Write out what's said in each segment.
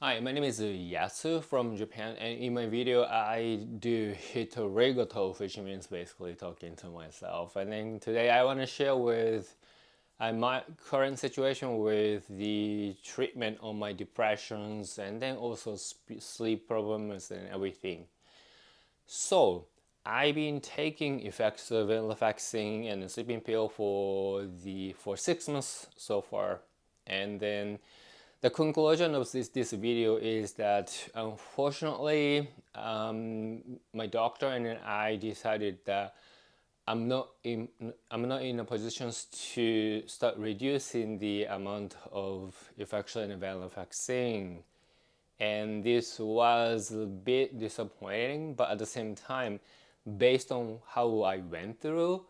Hi, my name is Yasu from Japan, and in my video I do hitorigoto, which means basically talking to myself. And then today I want to share with my current situation with the treatment on my depressions and then also sleep problems and everything. So I've been taking Effexor, Venlafaxine, and a sleeping pill for 6 months so far, and then the conclusion of this video is that unfortunately my doctor and I decided that I'm not in a position to start reducing the amount of Effexor and Venlafaxine, and this was a bit disappointing, but at the same time, based on how I went through,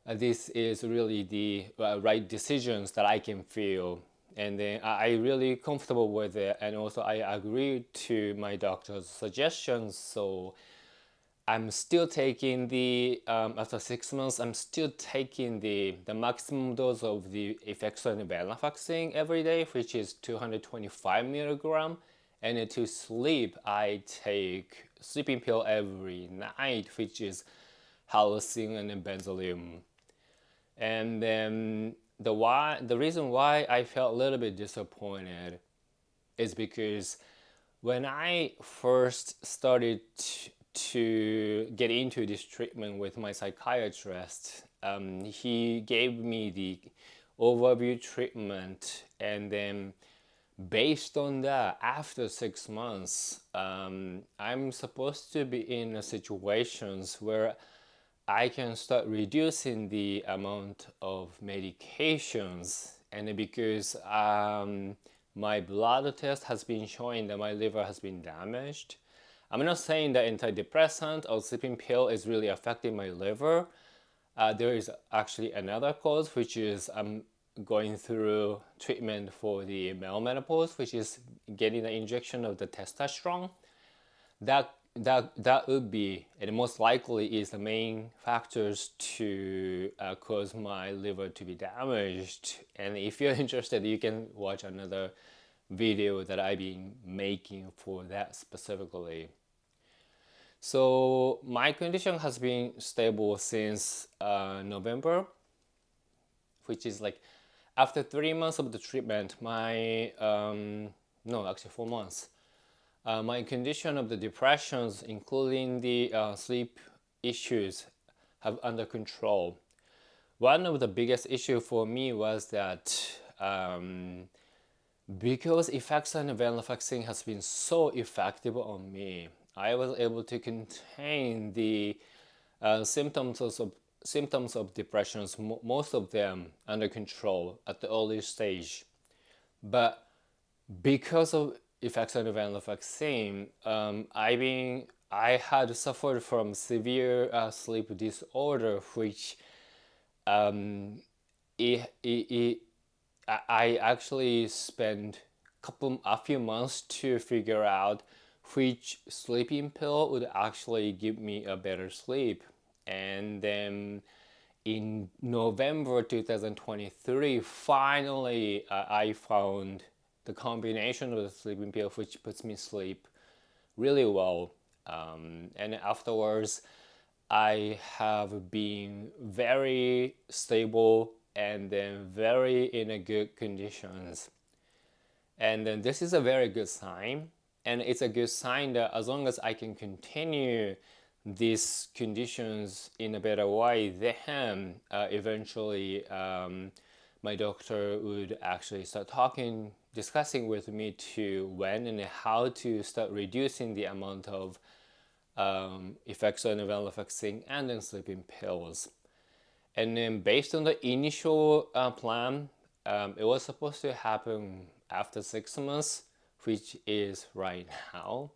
this is really the right decisions that I can feel, and then I really comfortable with it, and also I agree to my doctor's suggestions. So I'm still taking the after 6 months. I'm still taking the maximum dose of the Effexor and Venlafaxine every day, which is 225 milligram. And to sleep, I take sleeping pill every night, which is halcion and benzoyl. And then the reason why I felt a little bit disappointed is because when I first started to get into this treatment with my psychiatrist, he gave me the overview treatment, and then based on that, after 6 months, I'm supposed to be in situations where I can start reducing the amount of medications. And because my blood test has been showing that my liver has been damaged, I'm not saying that antidepressant or sleeping pill is really affecting my liver. There is actually another cause, which is I'm going through treatment for the male menopause, which is getting the injection of the testosterone. That would be, and most likely is the main factors to cause my liver to be damaged. And if you're interested, you can watch another video that I've been making for that specifically. So my condition has been stable since November, which is like after 3 months of the treatment, my no, actually 4 months. My condition of the depressions, including the sleep issues, have under control. One of the biggest issue for me was that because Effexor and venlafaxine has been so effective on me, I was able to contain the symptoms of depressions, most of them under control at the early stage. But because of Effexor and venlafaxine, I had suffered from severe sleep disorder, which it I actually spent a few months to figure out which sleeping pill would actually give me a better sleep. And then in November 2023, finally I found the combination of the sleeping pill which puts me sleep really well. And afterwards, I have been very stable and then very in a good conditions. And then this is a very good sign. And it's a good sign that as long as I can continue these conditions in a better way, then eventually my doctor would actually start discussing with me to when and how to start reducing the amount of Effexor and venlafaxine and then sleeping pills. And then based on the initial plan, it was supposed to happen after 6 months, which is right now.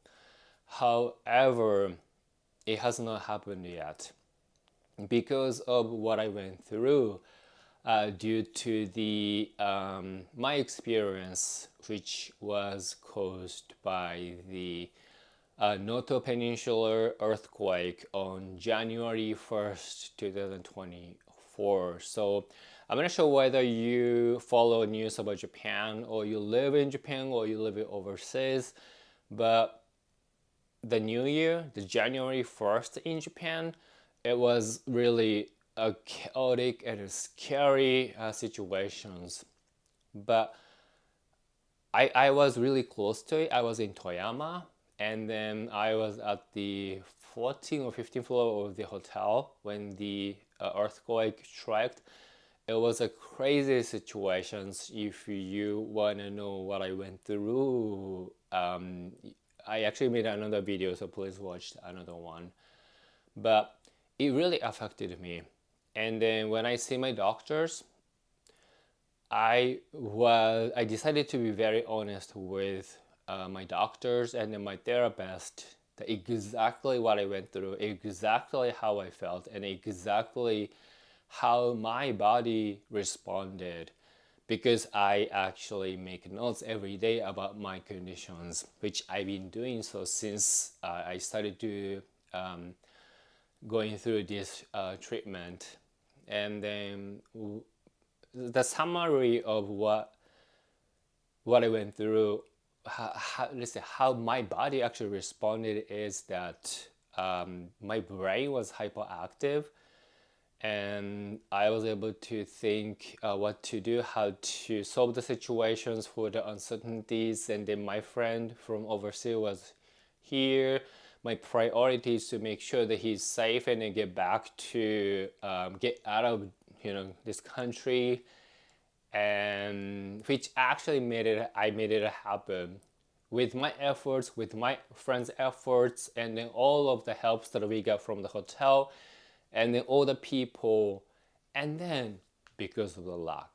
However, it has not happened yet because of what I went through, due to the my experience, which was caused by the Noto Peninsular earthquake on January 1st, 2024. So I'm not sure whether you follow news about Japan or you live in Japan or you live overseas, but the new year, the January 1st in Japan, it was really a chaotic and a scary situations. But I was really close to it. I was in Toyama, and then I was at the 14th or 15th floor of the hotel when the earthquake struck. It was a crazy situations. If you want to know what I went through, I actually made another video, so please watch another one. But it really affected me. And then when I see my doctors, I decided to be very honest with my doctors and then my therapist that exactly what I went through, exactly how I felt, and exactly how my body responded, because I actually make notes every day about my conditions, which I've been doing so since I started to going through this treatment. And then the summary of what I went through, let's say how my body actually responded is that my brain was hyperactive, and I was able to think what to do, how to solve the situations for the uncertainties. And then my friend from overseas was here. My priority is to make sure that he's safe and then get back to get out of this country, and which actually made it happen with my efforts, with my friends' efforts, and then all of the helps that we got from the hotel, and then all the people, and then because of the luck,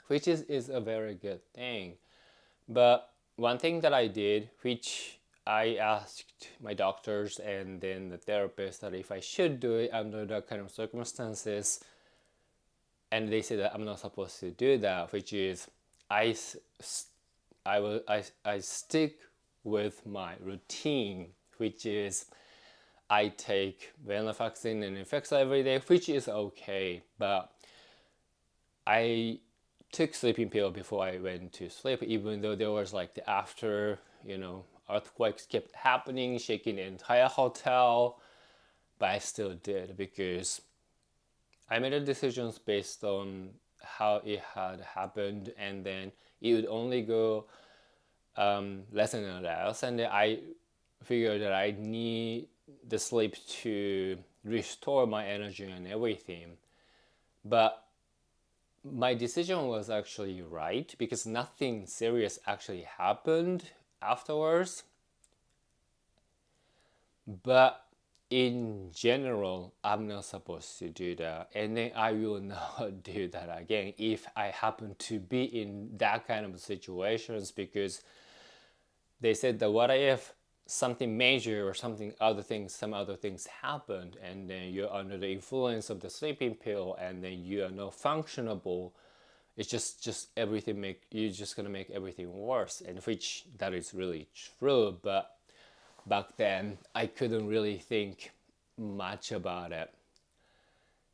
which is a very good thing. But one thing that I did, which I asked my doctors and then the therapist that if I should do it under that kind of circumstances, and they said that I'm not supposed to do that, which is I I stick with my routine, which is I take Venlafaxine and Effexor every day, which is okay, but I took sleeping pill before I went to sleep, even though there was like the after, earthquakes kept happening, shaking the entire hotel, but I still did because I made the decisions based on how it had happened, and then it would only go less and less, and then I figured that I need the sleep to restore my energy and everything. But my decision was actually right because nothing serious actually happened afterwards. But in general, I'm not supposed to do that, and then I will not do that again if I happen to be in that kind of situations, because they said that what if something major or some other things happened, and then you're under the influence of the sleeping pill, and then you are not functionable. It's just everything you're just gonna make everything worse, and which that is really true. But back then I couldn't really think much about it.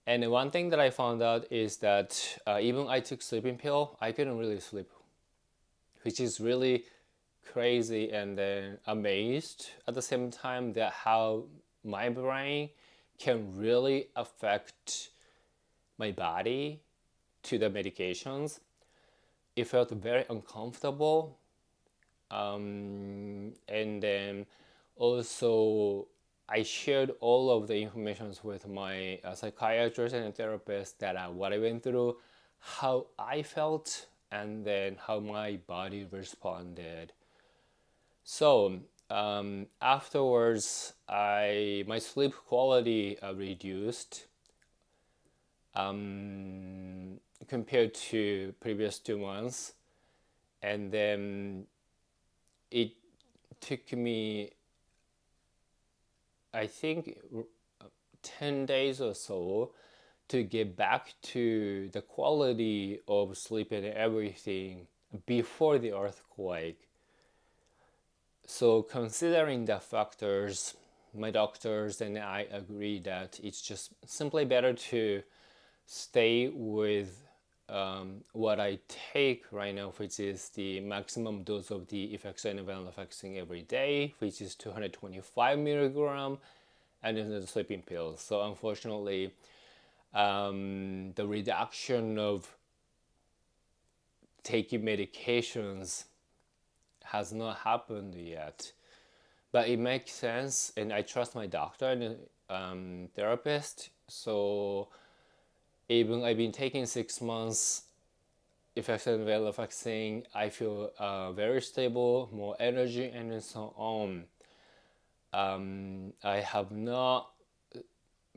And one thing that I found out is that even I took sleeping pill, I couldn't really sleep, which is really crazy, and then amazed at the same time that how my brain can really affect my body to the medications. It felt very uncomfortable, and then also I shared all of the information with my psychiatrist and therapist that what I went through, how I felt, and then how my body responded. So afterwards, my sleep quality reduced compared to previous 2 months, and then it took me, I think, 10 days or so to get back to the quality of sleep and everything before the earthquake. So considering the factors, my doctors and I agree that it's just simply better to stay with what I take right now, which is the maximum dose of the Effexor and Venlafaxine every day, which is 225 milligram, and then the sleeping pills. So unfortunately, the reduction of taking medications has not happened yet. But it makes sense, and I trust my doctor and therapist. So even I've been taking 6 months Effexor and Venlafaxine, I feel very stable, more energy, and so on. I have not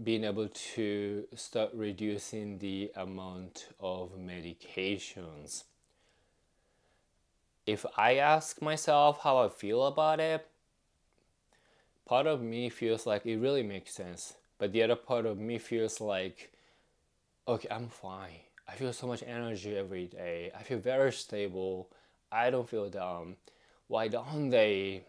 been able to start reducing the amount of medications. If I ask myself how I feel about it, part of me feels like it really makes sense, but the other part of me feels like, okay, I'm fine. I feel so much energy every day. I feel very stable. I don't feel down. Why don't they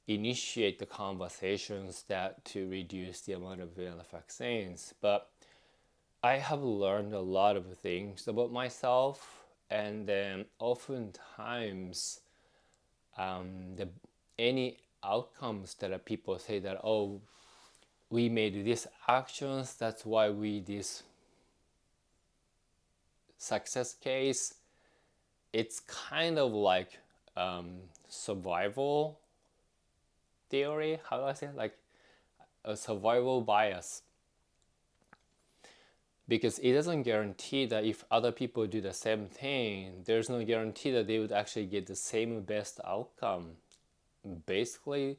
initiate the conversations that to reduce the amount of venlafaxines? But I have learned a lot of things about myself, and then oftentimes any outcomes that people say that, oh, we made these actions, that's why we this success case, it's kind of like survival theory. How do I say it? Like a survival bias, because it doesn't guarantee that if other people do the same thing, there's no guarantee that they would actually get the same best outcome. Basically,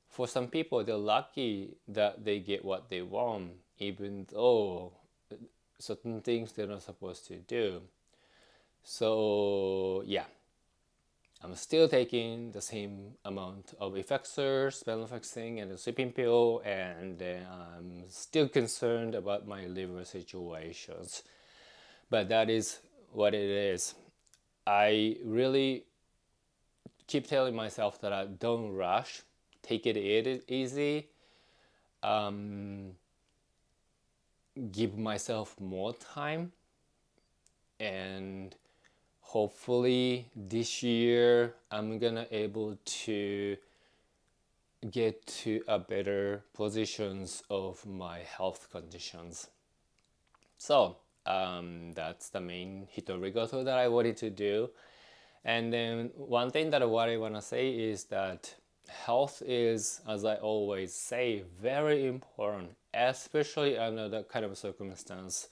for some people, they're lucky that they get what they want, even though certain things they're not supposed to do. So yeah, I'm still taking the same amount of Effexor, Venlafaxine, and the sleeping pill, and I'm still concerned about my liver situations. But that is what it is. I really keep telling myself that I don't rush, take it easy, give myself more time, and hopefully this year I'm gonna able to get to a better positions of my health conditions. So that's the main hitorigoto that I wanted to do. And then one thing that what I want to say is that health is, as I always say, very important, especially under that kind of circumstance.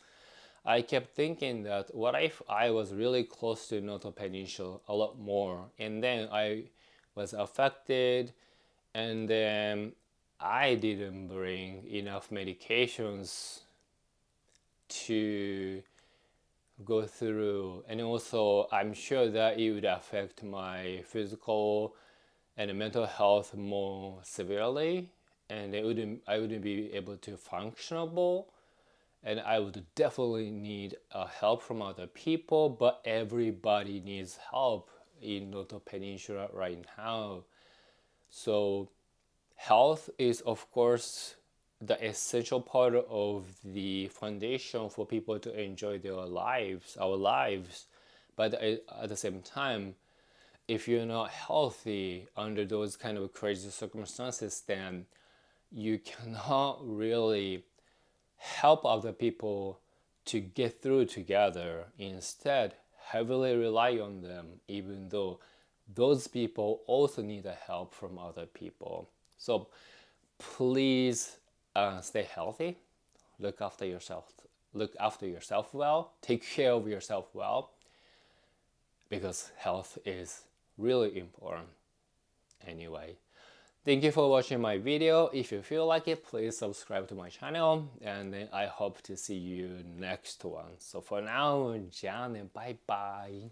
I kept thinking that what if I was really close to Noto Peninsula a lot more, and then I was affected, and then I didn't bring enough medications to go through, and also I'm sure that it would affect my physical and mental health more severely, and I wouldn't be able to functionable, and I would definitely need help from other people. But everybody needs help in Noto Peninsula right now. So health is of course the essential part of the foundation for people to enjoy their lives, our lives. But at the same time, if you're not healthy under those kind of crazy circumstances, then you cannot really help other people to get through together. Instead, heavily rely on them, even though those people also need the help from other people. So please stay healthy, look after yourself well, take care of yourself well, because health is really important. Anyway, thank you for watching my video. If you feel like it, please subscribe to my channel, and then I hope to see you next one. So for now, じゃあね、bye bye.